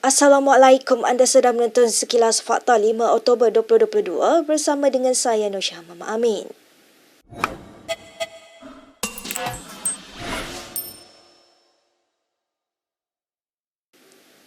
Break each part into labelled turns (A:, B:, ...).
A: Assalamualaikum, anda sedang menonton Sekilas Fakta 5 Oktober 2022 bersama dengan saya Nosyah Mama Amin.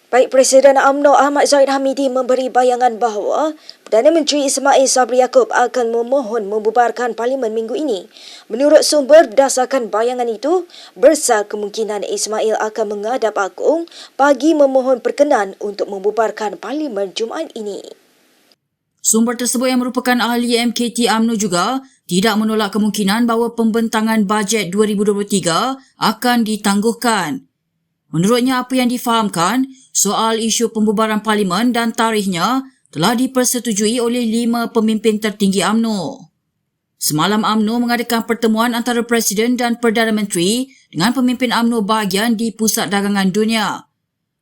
A: Baik, Presiden UMNO Ahmad Zahid Hamidi memberi bayangan bahawa Perdana Menteri Ismail Sabri Yaakob akan memohon membubarkan Parlimen minggu ini. Menurut sumber, berdasarkan bayangan itu, besar kemungkinan Ismail akan menghadap Agung bagi memohon perkenan untuk membubarkan Parlimen Jumaat ini.
B: Sumber tersebut yang merupakan ahli MKT UMNO juga tidak menolak kemungkinan bahawa pembentangan bajet 2023 akan ditangguhkan. Menurutnya, apa yang difahamkan soal isu pembubaran Parlimen dan tarikhnya telah dipersetujui oleh 5 pemimpin tertinggi UMNO. Semalam UMNO mengadakan pertemuan antara Presiden dan Perdana Menteri dengan pemimpin UMNO bahagian di Pusat Dagangan Dunia.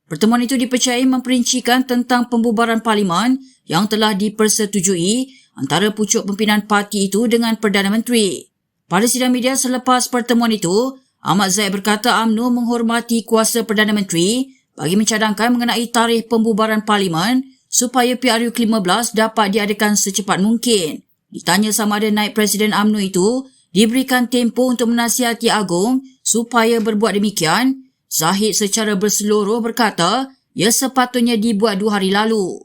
B: Pertemuan itu dipercayai memperincikan tentang pembubaran Parlimen yang telah dipersetujui antara pucuk pimpinan parti itu dengan Perdana Menteri. Pada sidang media selepas pertemuan itu, Ahmad Zahid berkata UMNO menghormati kuasa Perdana Menteri bagi mencadangkan mengenai tarikh pembubaran Parlimen supaya PRU ke-15 dapat diadakan secepat mungkin. Ditanya sama ada naib Presiden UMNO itu diberikan tempoh untuk menasihati Agung supaya berbuat demikian, Zahid secara berseluruh berkata ia sepatutnya dibuat 2 hari lalu.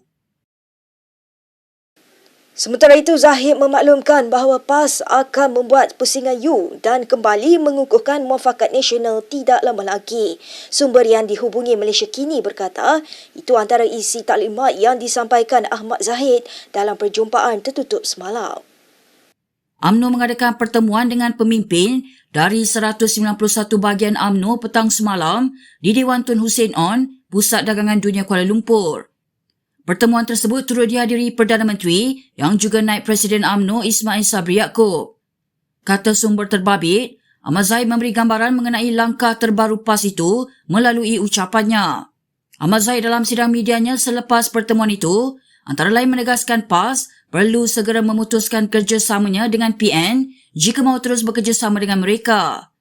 A: Sementara itu, Zahid memaklumkan bahawa PAS akan membuat pusingan U dan kembali mengukuhkan muafakat nasional tidak lama lagi. Sumber yang dihubungi Malaysia Kini berkata, itu antara isi taklimat yang disampaikan Ahmad Zahid dalam perjumpaan tertutup semalam.
B: UMNO mengadakan pertemuan dengan pemimpin dari 191 bahagian UMNO petang semalam di Dewan Tun Hussein On, Pusat Dagangan Dunia Kuala Lumpur. Pertemuan tersebut turut dihadiri Perdana Menteri yang juga naib Presiden UMNO Ismail Sabri Yaakob. Kata sumber terbabit, Ahmad Zahid memberi gambaran mengenai langkah terbaru PAS itu melalui ucapannya. Ahmad Zahid dalam sidang medianya selepas pertemuan itu antara lain menegaskan PAS perlu segera memutuskan kerjasamanya dengan PN jika mahu terus bekerjasama dengan mereka.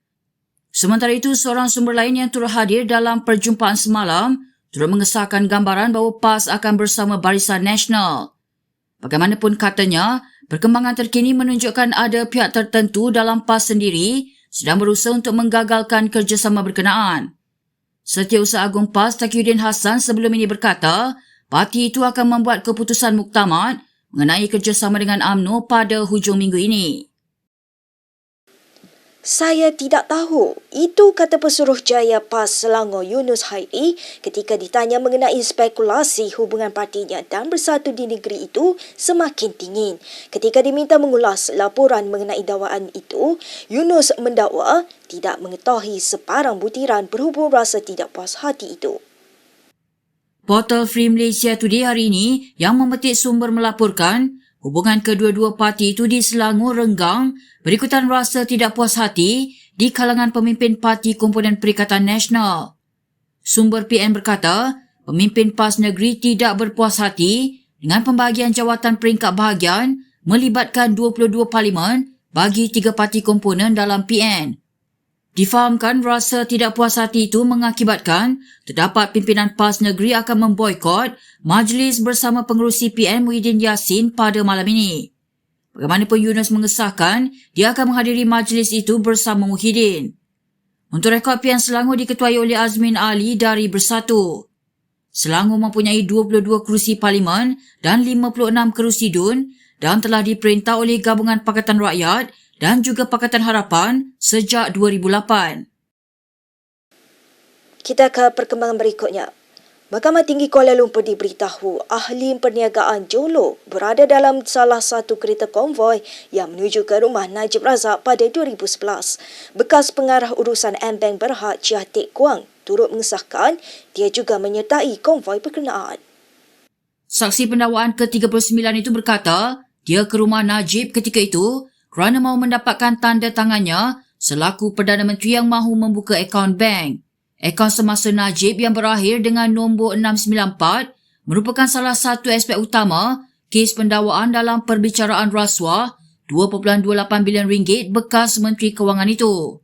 B: Sementara itu, seorang sumber lain yang turut hadir dalam perjumpaan semalam turut mengesahkan gambaran bahawa PAS akan bersama Barisan Nasional. Bagaimanapun katanya, perkembangan terkini menunjukkan ada pihak tertentu dalam PAS sendiri sedang berusaha untuk menggagalkan kerjasama berkenaan. Setiausaha Agung PAS Taqiyuddin Hassan sebelum ini berkata, parti itu akan membuat keputusan muktamad mengenai kerjasama dengan UMNO pada hujung minggu ini.
A: Saya tidak tahu, itu kata Pesuruhjaya PAS Selangor Yunus Hairi ketika ditanya mengenai spekulasi hubungan partinya dan bersatu di negeri itu semakin dingin. Ketika diminta mengulas laporan mengenai dakwaan itu, Yunus mendakwa tidak mengetahui sebarang butiran berhubung rasa tidak puas hati itu.
B: Portal Free Malaysia Today hari ini yang memetik sumber melaporkan hubungan kedua-dua parti itu di Selangor renggang berikutan rasa tidak puas hati di kalangan pemimpin parti komponen Perikatan Nasional. Sumber PN berkata, pemimpin PAS negeri tidak berpuas hati dengan pembahagian jawatan peringkat bahagian melibatkan 22 parlimen bagi 3 parti komponen dalam PN. Difahamkan rasa tidak puas hati itu mengakibatkan terdapat pimpinan PAS negeri akan memboikot majlis bersama pengerusi PN Muhyiddin Yassin pada malam ini. Bagaimanapun Yunus mengesahkan dia akan menghadiri majlis itu bersama Muhyiddin. Untuk rekod PN Selangor diketuai oleh Azmin Ali dari Bersatu. Selangor mempunyai 22 kerusi parlimen dan 56 kerusi DUN dan telah diperintah oleh Gabungan Pakatan Rakyat dan juga Pakatan Harapan sejak 2008.
A: Kita ke perkembangan berikutnya. Mahkamah Tinggi Kuala Lumpur diberitahu ahli perniagaan Jolo berada dalam salah satu kereta konvoi yang menuju ke rumah Najib Razak pada 2011. Bekas pengarah urusan M-Bank Berhad Chia Teck Guang turut mengesahkan dia juga menyertai konvoi berkenaan.
B: Saksi pendakwaan ke-39 itu berkata dia ke rumah Najib ketika itu kerana mahu mendapatkan tanda tangannya selaku Perdana Menteri yang mahu membuka akaun bank. Akaun semasa Najib yang berakhir dengan nombor 694 merupakan salah satu aspek utama kes pendakwaan dalam perbicaraan rasuah 2.28 bilion ringgit bekas Menteri Kewangan itu.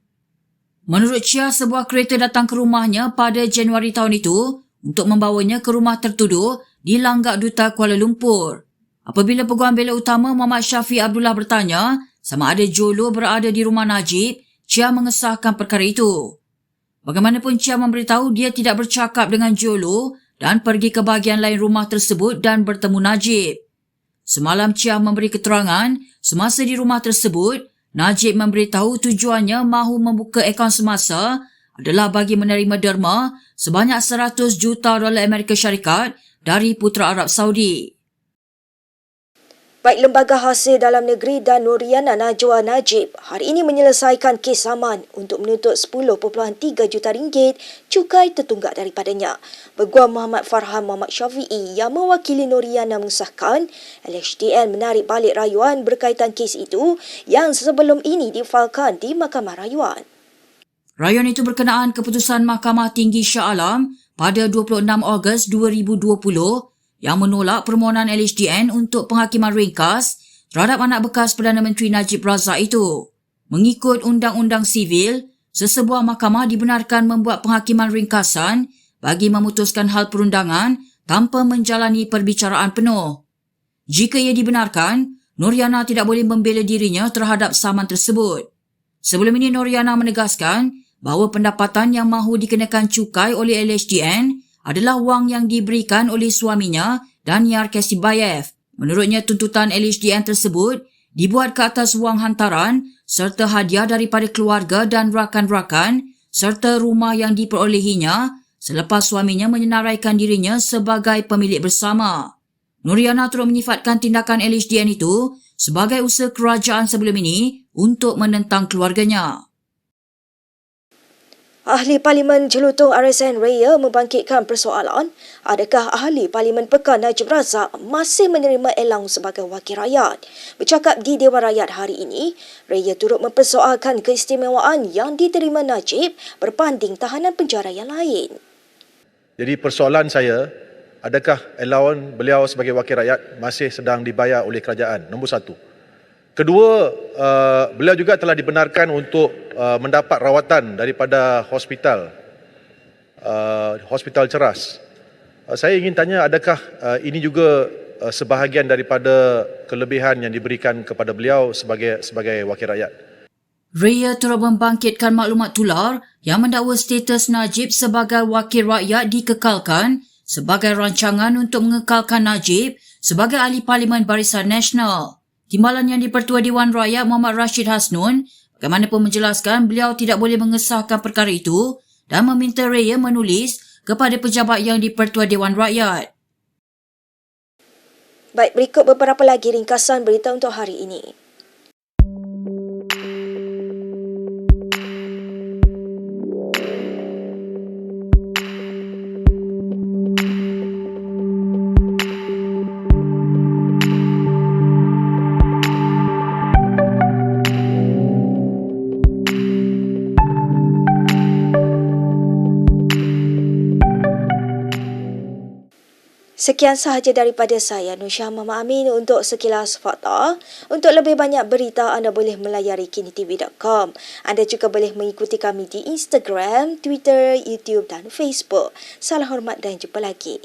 B: Menurut Chia, sebuah kereta datang ke rumahnya pada Januari tahun itu untuk membawanya ke rumah tertuduh di Langgak Duta Kuala Lumpur. Apabila Peguam Bela Utama Muhammad Syafiq Abdullah bertanya sama ada Jolo berada di rumah Najib, Chia mengesahkan perkara itu. Bagaimanapun Chia memberitahu dia tidak bercakap dengan Jolo dan pergi ke bahagian lain rumah tersebut dan bertemu Najib. Semalam Chia memberi keterangan semasa di rumah tersebut, Najib memberitahu tujuannya mahu membuka akaun semasa adalah bagi menerima derma sebanyak 100 juta dolar Amerika Syarikat dari Putera Arab Saudi.
A: Baik Lembaga Hasil Dalam Negeri dan Nuriana Najwa Najib hari ini menyelesaikan kes saman untuk menuntut 10.3 juta ringgit cukai tertunggak daripadanya. Peguam Muhammad Farhan Muhammad Syafi'i yang mewakili Nuriana mengesahkan LHDN menarik balik rayuan berkaitan kes itu yang sebelum ini difailkan di Mahkamah Rayuan.
B: Rayuan itu berkenaan keputusan Mahkamah Tinggi Shah Alam pada 26 Ogos 2020 yang menolak permohonan LHDN untuk penghakiman ringkas terhadap anak bekas Perdana Menteri Najib Razak itu. Mengikut Undang-Undang Sivil, sesebuah mahkamah dibenarkan membuat penghakiman ringkasan bagi memutuskan hal perundangan tanpa menjalani perbicaraan penuh. Jika ia dibenarkan, Nuriana tidak boleh membela dirinya terhadap saman tersebut. Sebelum ini Nuriana menegaskan bahawa pendapatan yang mahu dikenakan cukai oleh LHDN adalah wang yang diberikan oleh suaminya dan Yar Kasibayev. Menurutnya, tuntutan LHDN tersebut dibuat ke atas wang hantaran serta hadiah daripada keluarga dan rakan-rakan serta rumah yang diperolehinya selepas suaminya menyenaraikan dirinya sebagai pemilik bersama. Nuriana turut menyifatkan tindakan LHDN itu sebagai usaha kerajaan sebelum ini untuk menentang keluarganya.
A: Ahli Parlimen Jelutong RSN Raya membangkitkan persoalan adakah Ahli Parlimen Pekan Najib Razak masih menerima elang sebagai wakil rakyat. Bercakap di Dewan Rakyat hari ini, Raya turut mempersoalkan keistimewaan yang diterima Najib berbanding tahanan penjara yang lain.
C: Jadi persoalan saya, adakah allowance beliau sebagai wakil rakyat masih sedang dibayar oleh kerajaan? Nombor satu. Kedua, beliau juga telah dibenarkan untuk mendapat rawatan daripada hospital Ceras. Saya ingin tanya, adakah ini juga sebahagian daripada kelebihan yang diberikan kepada beliau sebagai wakil rakyat?
B: Raya turut membangkitkan maklumat tular yang mendakwa status Najib sebagai wakil rakyat dikekalkan sebagai rancangan untuk mengekalkan Najib sebagai ahli Parlimen Barisan Nasional. Timbalan yang di-Pertua Dewan Rakyat Muhammad Rashid Hasnun bagaimanapun menjelaskan beliau tidak boleh mengesahkan perkara itu dan meminta Raya menulis kepada pejabat yang di-Pertua Dewan Rakyat.
A: Baik, berikut beberapa lagi ringkasan berita untuk hari ini. Sekian sahaja daripada saya, Nur Syah Mama Amin untuk Sekilas Fakta. Untuk lebih banyak berita, anda boleh melayari kinitv.com. Anda juga boleh mengikuti kami di Instagram, Twitter, YouTube dan Facebook. Salam hormat dan jumpa lagi.